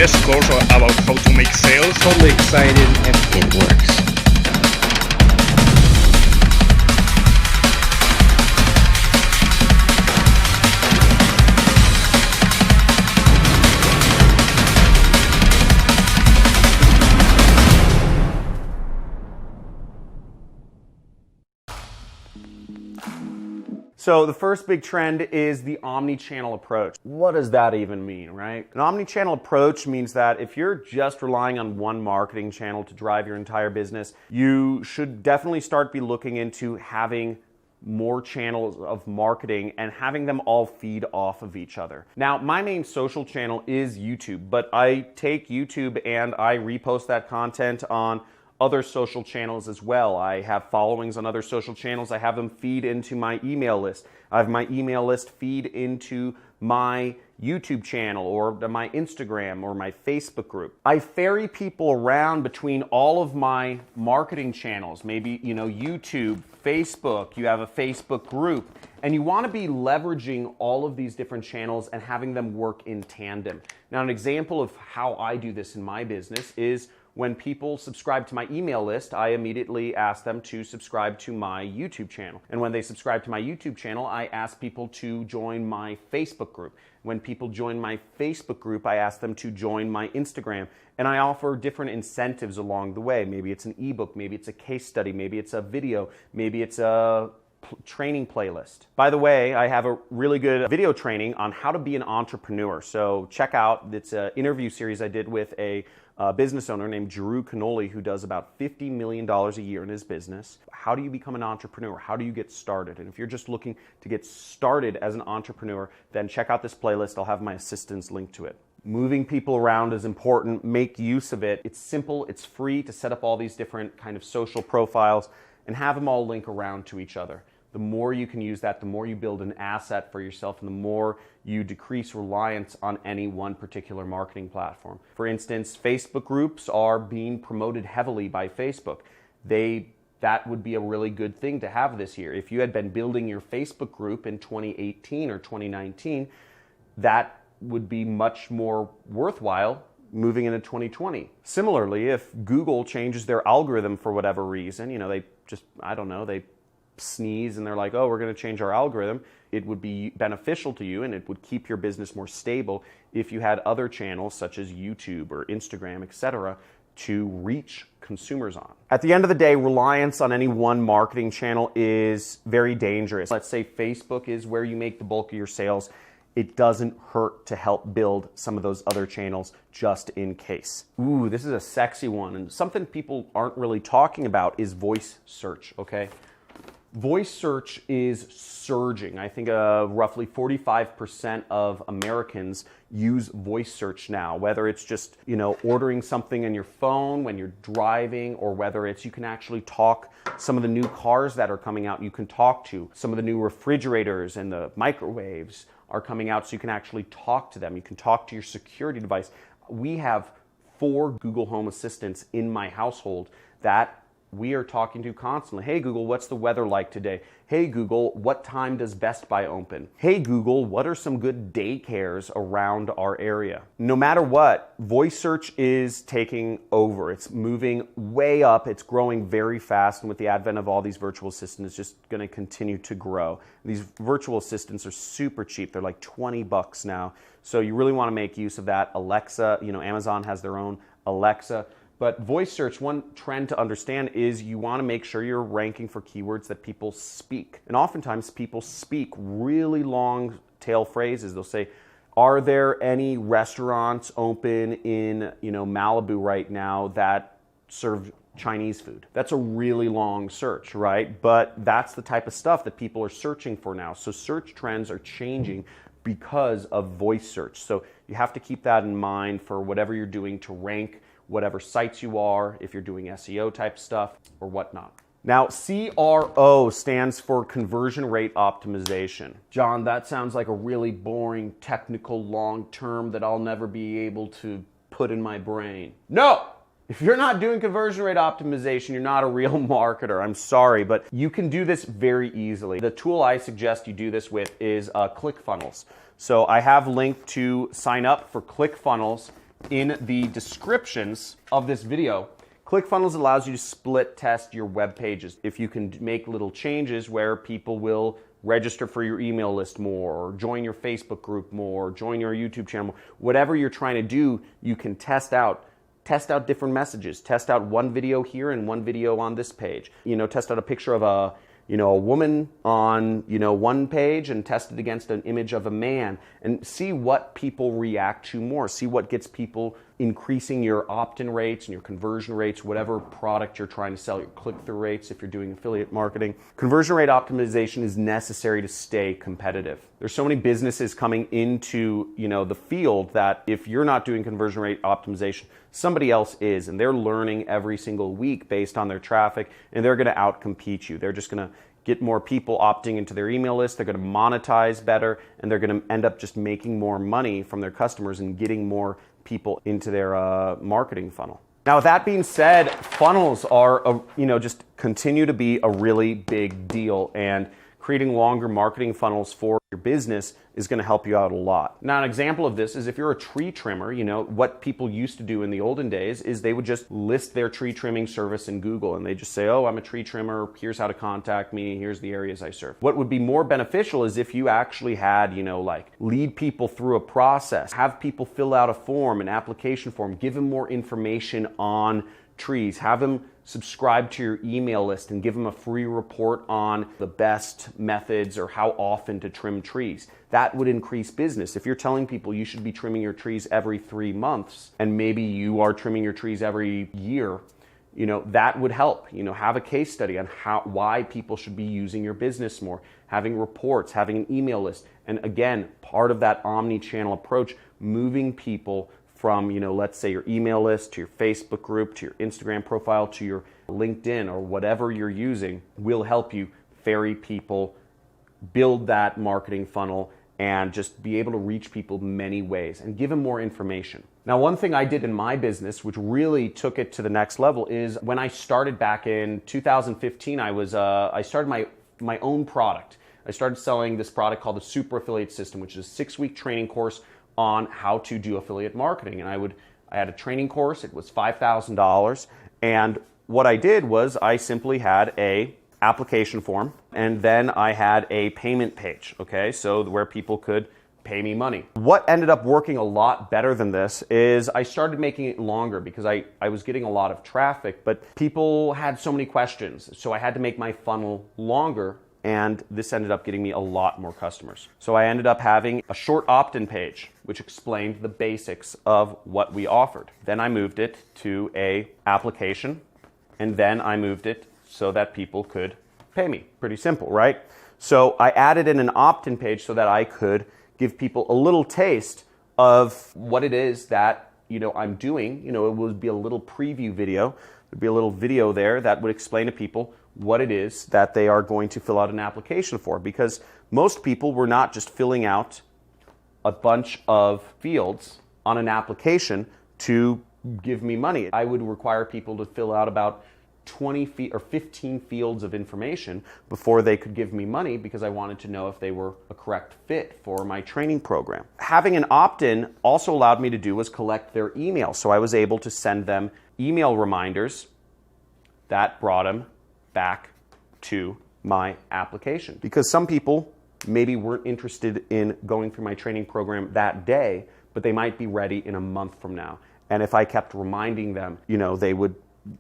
best course about how to make sales. Totally excited and it works. So the first big trend is the omni-channel approach. What does that even mean, right? An omni-channel approach means that if you're just relying on one marketing channel to drive your entire business, you should definitely start be looking into having more channels of marketing and having them all feed off of each other. Now, my main social channel is YouTube, but I take YouTube and I repost that content on other social channels as well. I have followings on other social channels. I have them feed into my email list. I have my email list feed into my YouTube channel or my Instagram or my Facebook group. I ferry people around between all of my marketing channels. Maybe, YouTube, Facebook, you have a Facebook group, and you want to be leveraging all of these different channels and having them work in tandem. Now, an example of how I do this in my business is when people subscribe to my email list, I immediately ask them to subscribe to my YouTube channel. And when they subscribe to my YouTube channel, I ask people to join my Facebook group. When people join my Facebook group, I ask them to join my Instagram. And I offer different incentives along the way. Maybe it's an ebook, maybe it's a case study, maybe it's a video, maybe it's a training playlist. By the way, I have a really good video training on how to be an entrepreneur. So check out, it's an interview series I did with a business owner named Drew Canoli, who does about $50 million a year in his business. How do you become an entrepreneur? How do you get started? And if you're just looking to get started as an entrepreneur, then check out this playlist. I'll have my assistants link to it. Moving people around is important. Make use of it. It's simple. It's free to set up all these different kind of social profiles and have them all link around to each other. The more you can use that, the more you build an asset for yourself and the more you decrease reliance on any one particular marketing platform. For instance, Facebook groups are being promoted heavily by Facebook. That would be a really good thing to have this year. If you had been building your Facebook group in 2018 or 2019, that would be much more worthwhile moving into 2020. Similarly, if Google changes their algorithm for whatever reason, they sneeze and they're like, oh, we're going to change our algorithm, it would be beneficial to you and it would keep your business more stable if you had other channels such as YouTube or Instagram, etc., to reach consumers on. At the end of the day, reliance on any one marketing channel is very dangerous. Let's say Facebook is where you make the bulk of your sales. It doesn't hurt to help build some of those other channels just in case. Ooh, this is a sexy one, and something people aren't really talking about is voice search, okay? Voice search is surging. I think roughly 45% of Americans use voice search now, whether it's just, ordering something on your phone when you're driving, or whether it's you can actually talk some of the new cars that are coming out, you can talk to. Some of the new refrigerators and the microwaves are coming out so you can actually talk to them. You can talk to your security device. We have 4 Google Home Assistants in my household that we are talking to constantly. Hey Google, what's the weather like today? Hey Google, what time does Best Buy open? Hey Google, what are some good daycares around our area? No matter what, voice search is taking over. It's moving way up. It's growing very fast. And with the advent of all these virtual assistants, it's just going to continue to grow. These virtual assistants are super cheap. They're like $20 now. So you really want to make use of that. Alexa, Amazon has their own Alexa. But voice search, one trend to understand is you want to make sure you're ranking for keywords that people speak. And oftentimes people speak really long tail phrases. They'll say, are there any restaurants open in Malibu right now that serve Chinese food? That's a really long search, right? But that's the type of stuff that people are searching for now. So search trends are changing because of voice search. So you have to keep that in mind for whatever you're doing to rank whatever sites you are, if you're doing SEO type stuff or whatnot. Now, CRO stands for conversion rate optimization. John, that sounds like a really boring, technical, long term that I'll never be able to put in my brain. No! If you're not doing conversion rate optimization, you're not a real marketer. I'm sorry, but you can do this very easily. The tool I suggest you do this with is ClickFunnels. So I have linked to sign up for ClickFunnels in the descriptions of this video. ClickFunnels allows you to split test your web pages. If you can make little changes where people will register for your email list more, or join your Facebook group more, or join your YouTube channel more, whatever you're trying to do, you can test out different messages. Test out one video here and one video on this page. Test out a picture of a woman on, one page and test it against an image of a man and see what people react to more. See what gets people increasing your opt-in rates and your conversion rates, whatever product you're trying to sell, your click-through rates if you're doing affiliate marketing. Conversion rate optimization is necessary to stay competitive. There's so many businesses coming into, the field that if you're not doing conversion rate optimization, somebody else is, and they're learning every single week based on their traffic, and they're going to outcompete you. They're just going to get more people opting into their email list, they're going to monetize better, and they're going to end up just making more money from their customers and getting more people into their marketing funnel. Now, with that being said, funnels are, just continue to be a really big deal, and creating longer marketing funnels for your business is going to help you out a lot. Now, an example of this is if you're a tree trimmer, what people used to do in the olden days is they would just list their tree trimming service in Google, and they just say, oh, I'm a tree trimmer, here's how to contact me, here's the areas I serve. What would be more beneficial is if you actually had, lead people through a process, have people fill out a form, an application form, give them more information on trees, have them subscribe to your email list and give them a free report on the best methods or how often to trim trees. That would increase business. If you're telling people you should be trimming your trees every 3 months and maybe you are trimming your trees every year, that would help. Have a case study on why people should be using your business more, having reports, having an email list. And again, part of that omni-channel approach, moving people from, let's say your email list to your Facebook group, to your Instagram profile, to your LinkedIn or whatever you're using will help you ferry people, build that marketing funnel, and just be able to reach people many ways and give them more information. Now, one thing I did in my business, which really took it to the next level, is when I started back in 2015, I started my own product. I started selling this product called the Super Affiliate System, which is a 6-week training course on how to do affiliate marketing. And I had a training course. It was $5,000. And what I did was I simply had a application form, and then I had a payment page, okay? So where people could pay me money. What ended up working a lot better than this is I started making it longer because I was getting a lot of traffic, but people had so many questions. So I had to make my funnel longer, and this ended up getting me a lot more customers. So I ended up having a short opt-in page, which explained the basics of what we offered. Then I moved it to an application, and then I moved it so that people could pay me. Pretty simple, right? So I added in an opt-in page so that I could give people a little taste of what it is that I'm doing. It would be a little preview video. There'd be a little video there that would explain to people what it is that they are going to fill out an application for, because most people were not just filling out a bunch of fields on an application to give me money. I would require people to fill out about 20 or 15 fields of information before they could give me money, because I wanted to know if they were a correct fit for my training program. Having an opt-in also allowed me to do was collect their email. So I was able to send them email reminders that brought them back to my application. Because some people maybe weren't interested in going through my training program that day, but they might be ready in a month from now. And if I kept reminding them, they would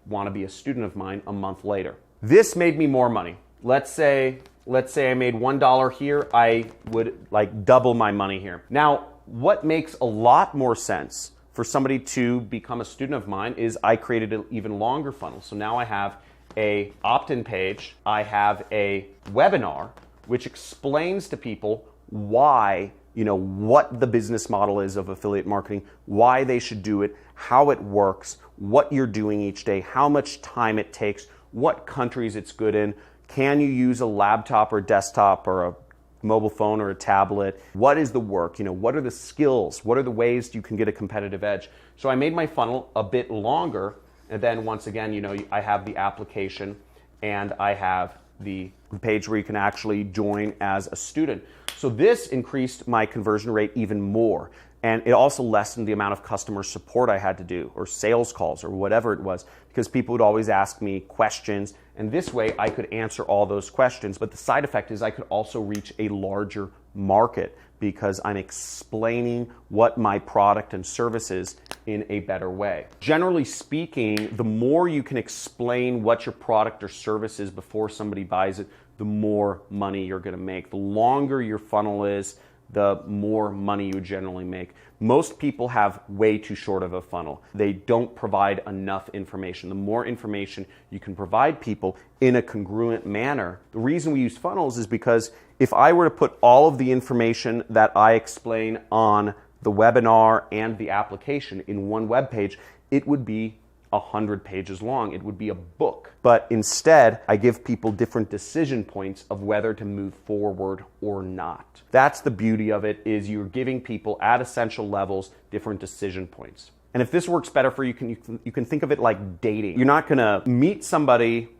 want to be a student of mine a month later. This made me more money. Let's say I made $1 here, I would double my money here. Now, what makes a lot more sense for somebody to become a student of mine is I created an even longer funnel. So now I have a opt-in page, I have a webinar, which explains to people why, what the business model is of affiliate marketing, why they should do it, how it works, what you're doing each day, how much time it takes, what countries it's good in, can you use a laptop or desktop or a mobile phone or a tablet, what is the work, what are the skills, what are the ways you can get a competitive edge. So I made my funnel a bit longer. And then once again, I have the application and I have the page where you can actually join as a student. So this increased my conversion rate even more. And it also lessened the amount of customer support I had to do, or sales calls, or whatever it was, because people would always ask me questions, and this way I could answer all those questions. But the side effect is I could also reach a larger market because I'm explaining what my product and service is in a better way. Generally speaking, the more you can explain what your product or service is before somebody buys it, the more money you're going to make. The longer your funnel is, the more money you generally make. Most people have way too short of a funnel. They don't provide enough information. The more information you can provide people in a congruent manner. The reason we use funnels is because if I were to put all of the information that I explain on the webinar and the application in one web page, it would be 100 pages long. It would be a book. But instead, I give people different decision points of whether to move forward or not. That's the beauty of it, is you're giving people at essential levels different decision points. And if this works better for you, you can think of it like dating. You're not gonna meet somebody,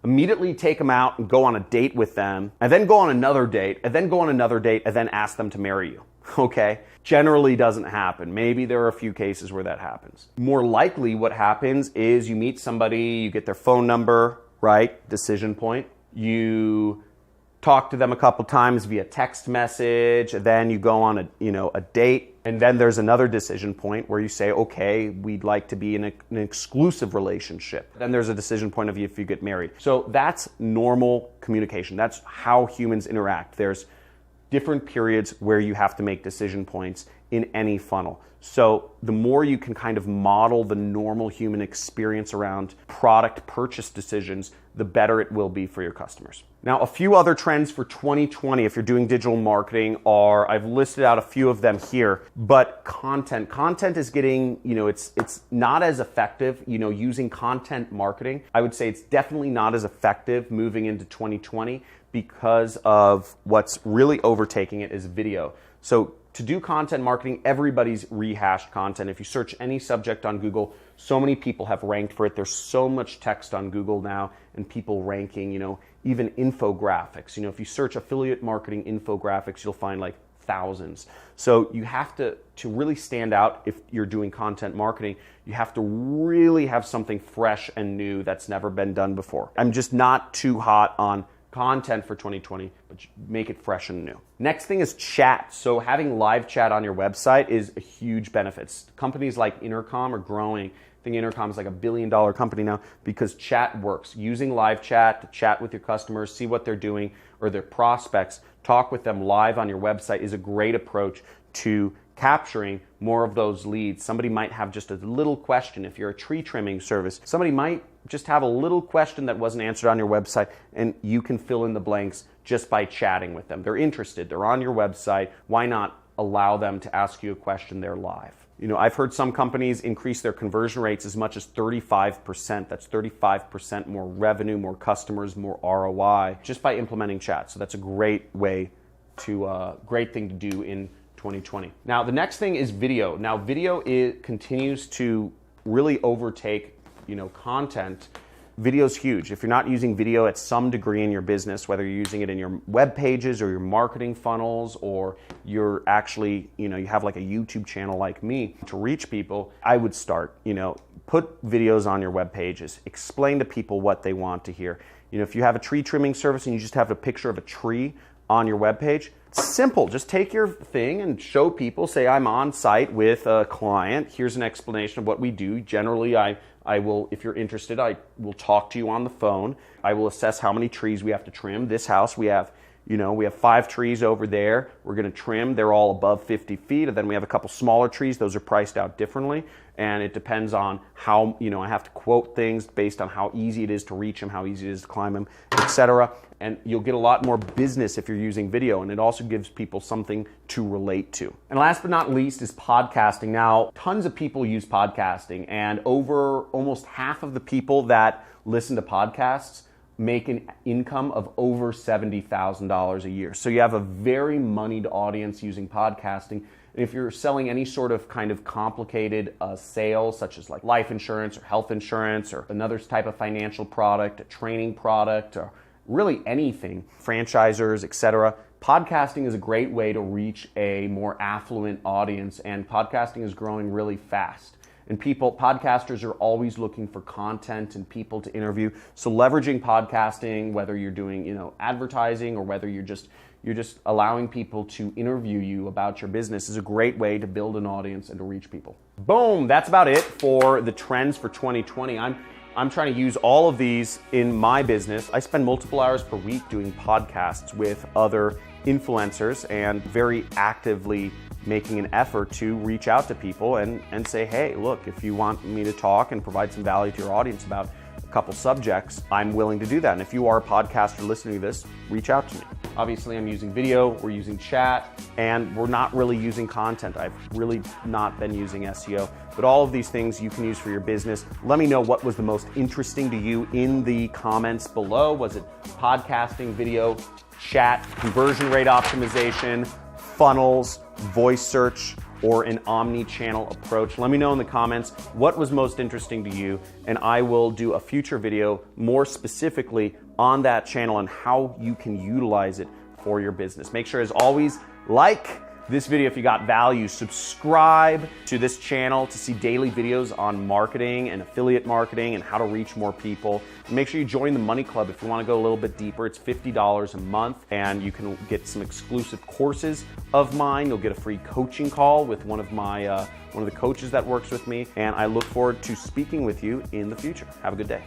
immediately take them out and go on a date with them, and then go on another date, and then go on another date, and then ask them to marry you. Okay? Generally doesn't happen. Maybe there are a few cases where that happens. More likely what happens is you meet somebody, you get their phone number, right? Decision point. You talk to them a couple times via text message, and then you go on a date, and then there's another decision point where you say, okay, we'd like to be in an exclusive relationship. Then there's a decision point of if you get married. So that's normal communication. That's how humans interact. There's different periods where you have to make decision points in any funnel. So the more you can kind of model the normal human experience around product purchase decisions, the better it will be for your customers. Now, a few other trends for 2020, if you're doing digital marketing, are, I've listed out a few of them here, but content. Content is getting, it's not as effective, using content marketing. I would say it's definitely not as effective moving into 2020 because of what's really overtaking it is video. So to do content marketing, everybody's rehashed content. If you search any subject on Google, so many people have ranked for it. There's so much text on Google now and people ranking, even infographics. If you search affiliate marketing infographics, you'll find like thousands. So you have to really stand out if you're doing content marketing, you have to really have something fresh and new that's never been done before. I'm just not too hot on content for 2020, but make it fresh and new. Next thing is chat. So having live chat on your website is a huge benefit. Companies like Intercom are growing. I think Intercom is like $1 billion company now because chat works. Using live chat to chat with your customers, see what they're doing, or their prospects, talk with them live on your website is a great approach to capturing more of those leads. Somebody might have just a little question. If you're a tree trimming service, somebody might just have a little question that wasn't answered on your website, and you can fill in the blanks just by chatting with them. They're interested, they're on your website. Why not allow them to ask you a question there live? I've heard some companies increase their conversion rates as much as 35%. That's 35% more revenue, more customers, more ROI just by implementing chat. So that's a great way to, great thing to do in 2020. Now, the next thing is video. Now, video continues to really overtake, content. Video is huge. If you're not using video at some degree in your business, whether you're using it in your web pages or your marketing funnels, or you're actually, you have like a YouTube channel like me to reach people, I would start, put videos on your web pages. Explain to people what they want to hear. If you have a tree trimming service and you just have a picture of a tree on your web page, simple. Just take your thing and show people, say I'm on site with a client. Here's an explanation of what we do. Generally, I will, if you're interested, I will talk to you on the phone. I will assess how many trees we have to trim. This house, we have 5 trees over there. We're going to trim. They're all above 50 feet. And then we have a couple smaller trees. Those are priced out differently. And it depends on how, I have to quote things based on how easy it is to reach them, how easy it is to climb them, etc. And you'll get a lot more business if you're using video. And it also gives people something to relate to. And last but not least is podcasting. Now, tons of people use podcasting. And over almost half of the people that listen to podcasts make an income of over $70,000 a year. So you have a very moneyed audience using podcasting. And if you're selling any sort of kind of complicated sale, such as like life insurance or health insurance or another type of financial product, a training product, or really anything, franchisers, etc., podcasting is a great way to reach a more affluent audience, and podcasting is growing really fast. And podcasters are always looking for content and people to interview. So leveraging podcasting, whether you're doing, advertising or whether you're just allowing people to interview you about your business, is a great way to build an audience and to reach people. Boom, that's about it for the trends for 2020. I'm trying to use all of these in my business. I spend multiple hours per week doing podcasts with other influencers and very actively making an effort to reach out to people and say, hey, look, if you want me to talk and provide some value to your audience about a couple subjects, I'm willing to do that. And if you are a podcaster listening to this, reach out to me. Obviously, I'm using video, we're using chat, and we're not really using content. I've really not been using SEO, but all of these things you can use for your business. Let me know what was the most interesting to you in the comments below. Was it podcasting, video, chat, conversion rate optimization, funnels, voice search, or an omni-channel approach? Let me know in the comments what was most interesting to you, and I will do a future video more specifically on that channel and how you can utilize it for your business. Make sure, as always, like this video if you got value. Subscribe to this channel to see daily videos on marketing and affiliate marketing and how to reach more people. And make sure you join the Money Club if you want to go a little bit deeper. It's $50 a month, and you can get some exclusive courses of mine. You'll get a free coaching call with one of the coaches that works with me, and I look forward to speaking with you in the future. Have a good day.